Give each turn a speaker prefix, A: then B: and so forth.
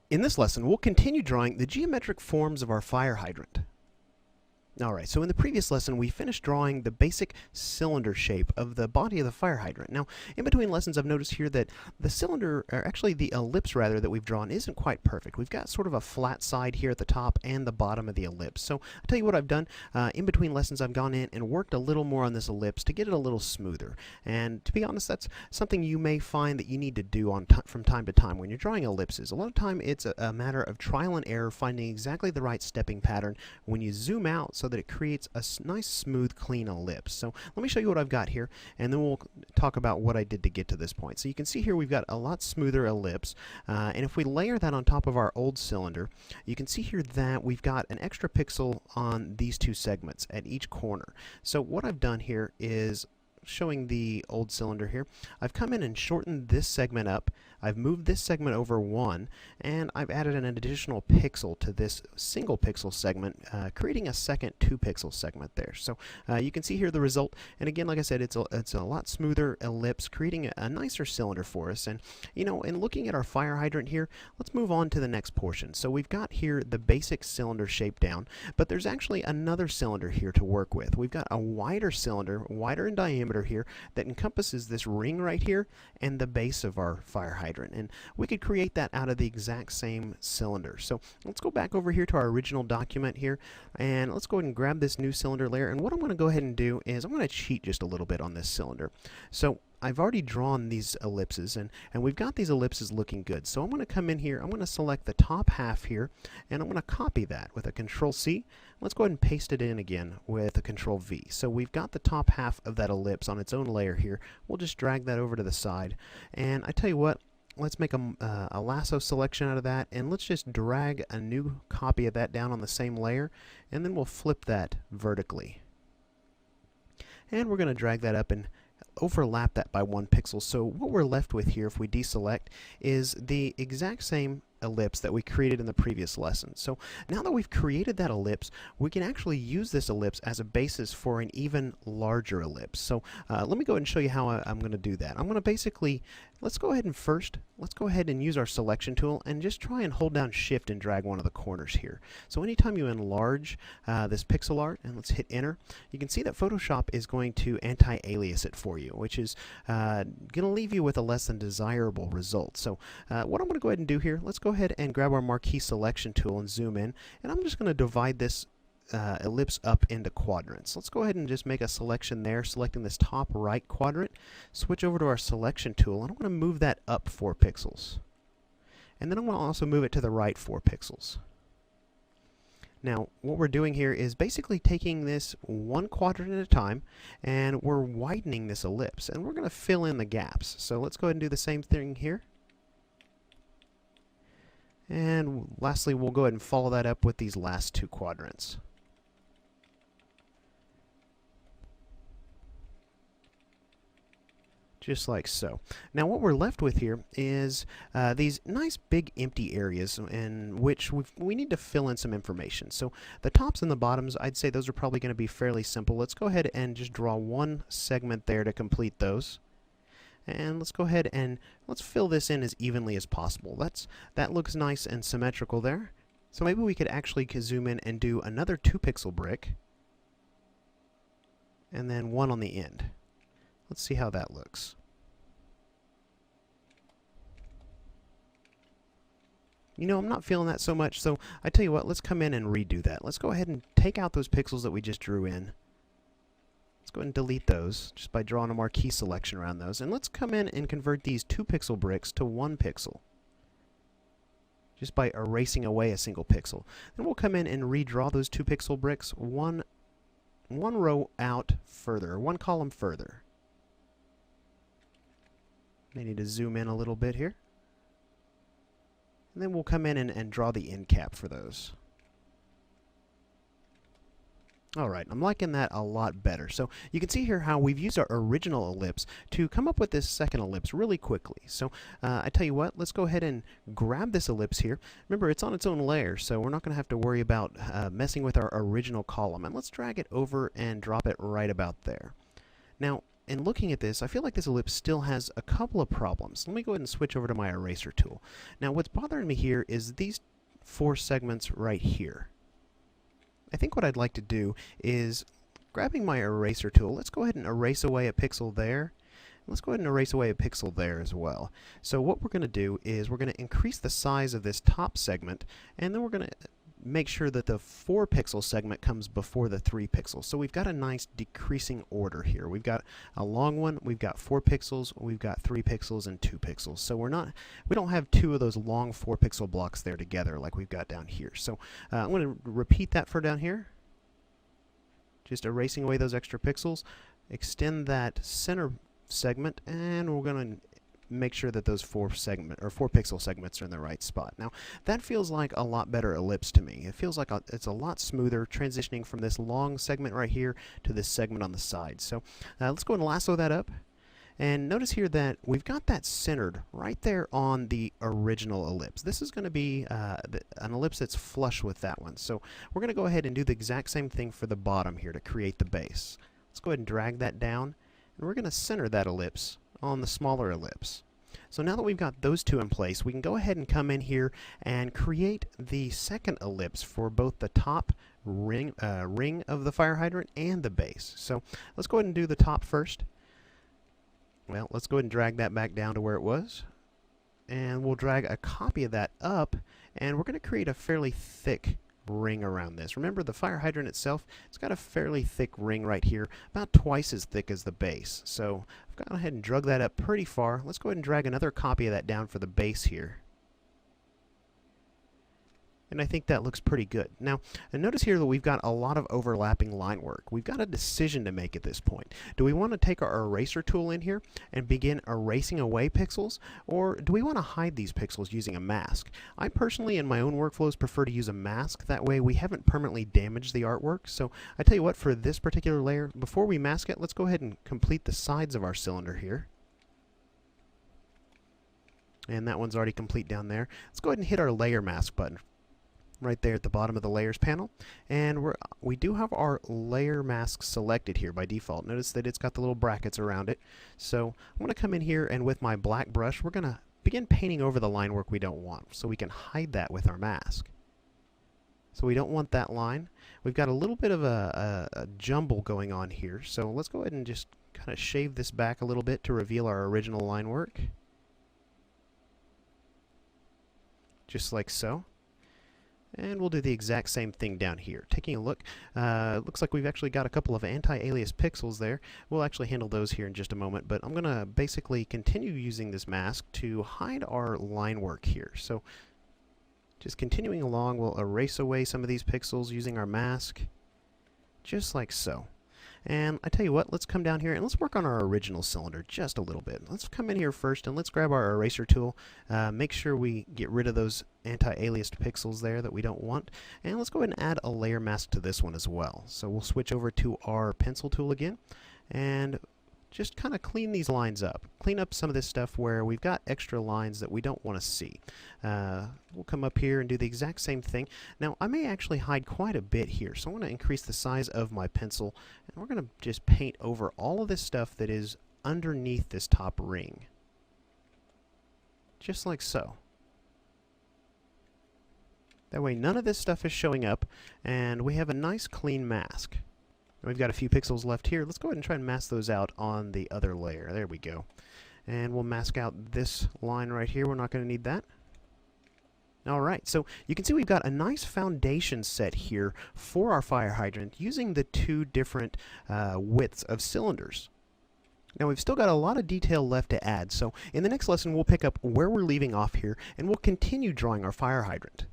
A: In this lesson, we'll continue drawing the geometric forms of our fire hydrant. Alright, so in the previous lesson we finished drawing the basic cylinder shape of the body of the fire hydrant. Now, in between lessons I've noticed here that the cylinder, or actually the ellipse rather, that we've drawn isn't quite perfect. We've got sort of a flat side here at the top and the bottom of the ellipse. So I'll tell you what I've done. In between lessons I've gone in and worked a little more on this ellipse to get it a little smoother. And to be honest, that's something you may find that you need to do from time to time when you're drawing ellipses. A lot of time it's a matter of trial and error, finding exactly the right stepping pattern when you zoom out so that it creates a nice, smooth, clean ellipse. So let me show you what I've got here, and then we'll talk about what I did to get to this point. So you can see here we've got a lot smoother ellipse, and if we layer that on top of our old cylinder, you can see here that we've got an extra pixel on these two segments at each corner. So what I've done here is, showing the old cylinder here, I've come in and shortened this segment up, I've moved this segment over one, and I've added an additional pixel to this single pixel segment, creating a second 2-pixel segment there. So you can see here the result, and again, like I said, it's a lot smoother ellipse, creating a nicer cylinder for us. And you know, in looking at our fire hydrant here, let's move on to the next portion. So we've got here the basic cylinder shape down, but there's actually another cylinder here to work with. We've got a wider cylinder, wider in diameter here, that encompasses this ring right here and the base of our fire hydrant. And we could create that out of the exact same cylinder. So let's go back over here to our original document here, and let's go ahead and grab this new cylinder layer. And what I'm going to go ahead and do is I'm going to cheat just a little bit on this cylinder. So I've already drawn these ellipses, and we've got these ellipses looking good. So I'm going to come in here, I'm going to select the top half here, and I'm going to copy that with a Control-C. Let's go ahead and paste it in again with a Control-V. So we've got the top half of that ellipse on its own layer here. We'll just drag that over to the side. And I tell you what, let's make a lasso selection out of that, and let's just drag a new copy of that down on the same layer, and then we'll flip that vertically. And we're going to drag that up and overlap that by 1 pixel. So what we're left with here, if we deselect, is the exact same ellipse that we created in the previous lesson. So now that we've created that ellipse, we can actually use this ellipse as a basis for an even larger ellipse. So let me go ahead and show you how I'm going to do that. I'm going to basically, let's go ahead and use our selection tool and just try and hold down Shift and drag one of the corners here. So anytime you enlarge this pixel art, and let's hit enter, you can see that Photoshop is going to anti-alias it for you, which is going to leave you with a less than desirable result. So what I'm going to go ahead and do here, let's go ahead and grab our marquee selection tool and zoom in, and I'm just going to divide this ellipse up into quadrants. Let's go ahead and just make a selection there, selecting this top right quadrant, switch over to our selection tool, and I'm going to move that up 4 pixels. And then I'm going to also move it to the right 4 pixels. Now, what we're doing here is basically taking this one quadrant at a time, and we're widening this ellipse, and we're going to fill in the gaps. So let's go ahead and do the same thing here. And lastly, we'll go ahead and follow that up with these last 2 quadrants. Just like so. Now what we're left with here is these nice big empty areas in which we need to fill in some information. So the tops and the bottoms, I'd say those are probably going to be fairly simple. Let's go ahead and just draw one segment there to complete those. And let's go ahead and let's fill this in as evenly as possible. That looks nice and symmetrical there. So maybe we could actually zoom in and do another 2-pixel brick, and then one on the end. Let's see how that looks. You know, I'm not feeling that so much, so I tell you what, let's come in and redo that. Let's go ahead and take out those pixels that we just drew in. Let's go ahead and delete those just by drawing a marquee selection around those. And let's come in and convert these 2-pixel bricks to 1 pixel, just by erasing away a single pixel. Then we'll come in and redraw those 2-pixel bricks one row out further, one column further. May need to zoom in a little bit here. And then we'll come in and draw the end cap for those. Alright, I'm liking that a lot better. So you can see here how we've used our original ellipse to come up with this second ellipse really quickly. So I tell you what, let's go ahead and grab this ellipse here. Remember, it's on its own layer, so we're not going to have to worry about messing with our original column. And let's drag it over and drop it right about there. Now, in looking at this, I feel like this ellipse still has a couple of problems. Let me go ahead and switch over to my eraser tool. Now, what's bothering me here is these 4 segments right here. I think what I'd like to do is, grabbing my eraser tool, let's go ahead and erase away a pixel there. Let's go ahead and erase away a pixel there as well. So what we're going to do is we're going to increase the size of this top segment, and then we're going to make sure that the 4 pixel segment comes before the 3 pixels. So we've got a nice decreasing order here. We've got a long one, we've got 4 pixels, we've got 3 pixels and 2 pixels. So we don't have 2 of those long 4 pixel blocks there together like we've got down here. So I'm going to repeat that for down here. Just erasing away those extra pixels, extend that center segment, and we're going to make sure that those 4 pixel segments are in the right spot. Now, that feels like a lot better ellipse to me. It feels like it's a lot smoother transitioning from this long segment right here to this segment on the side. So let's go and lasso that up. And notice here that we've got that centered right there on the original ellipse. This is going to be an ellipse that's flush with that one. So we're going to go ahead and do the exact same thing for the bottom here to create the base. Let's go ahead and drag that down, and we're going to center that ellipse on the smaller ellipse. So now that we've got those 2 in place, we can go ahead and come in here and create the second ellipse for both the top ring of the fire hydrant and the base. So let's go ahead and do the top first. Well, let's go ahead and drag that back down to where it was, and we'll drag a copy of that up, and we're going to create a fairly thick ring around this. Remember, the fire hydrant itself, it's got a fairly thick ring right here, about twice as thick as the base. So I've gone ahead and drug that up pretty far. Let's go ahead and drag another copy of that down for the base here. And I think that looks pretty good. Now, notice here that we've got a lot of overlapping line work. We've got a decision to make at this point. Do we want to take our eraser tool in here and begin erasing away pixels, or do we want to hide these pixels using a mask? I personally, in my own workflows, prefer to use a mask. That way we haven't permanently damaged the artwork. So I tell you what, for this particular layer, before we mask it, let's go ahead and complete the sides of our cylinder here. And that one's already complete down there. Let's go ahead and hit our layer mask button right there at the bottom of the layers panel, and we do have our layer mask selected here by default. Notice that it's got the little brackets around it. So I'm going to come in here, and with my black brush we're going to begin painting over the line work we don't want, so we can hide that with our mask. So we don't want that line. We've got a little bit of a jumble going on here, so let's go ahead and just kind of shave this back a little bit to reveal our original line work. Just like so. And we'll do the exact same thing down here. Taking a look, looks like we've actually got a couple of anti-alias pixels there. We'll actually handle those here in just a moment, but I'm going to basically continue using this mask to hide our line work here. So just continuing along, we'll erase away some of these pixels using our mask, just like so. And I tell you what, let's come down here and let's work on our original cylinder just a little bit. Let's come in here first and let's grab our eraser tool, make sure we get rid of those anti-aliased pixels there that we don't want, and let's go ahead and add a layer mask to this one as well. So we'll switch over to our pencil tool again and just kind of clean these lines up. Clean up some of this stuff where we've got extra lines that we don't want to see. We'll come up here and do the exact same thing. Now, I may actually hide quite a bit here, so I'm going to increase the size of my pencil, and we're going to just paint over all of this stuff that is underneath this top ring. Just like so. That way none of this stuff is showing up, and we have a nice clean mask. We've got a few pixels left here. Let's go ahead and try and mask those out on the other layer. There we go. And we'll mask out this line right here. We're not going to need that. Alright, so you can see we've got a nice foundation set here for our fire hydrant using the 2 different widths of cylinders. Now we've still got a lot of detail left to add, so in the next lesson we'll pick up where we're leaving off here and we'll continue drawing our fire hydrant.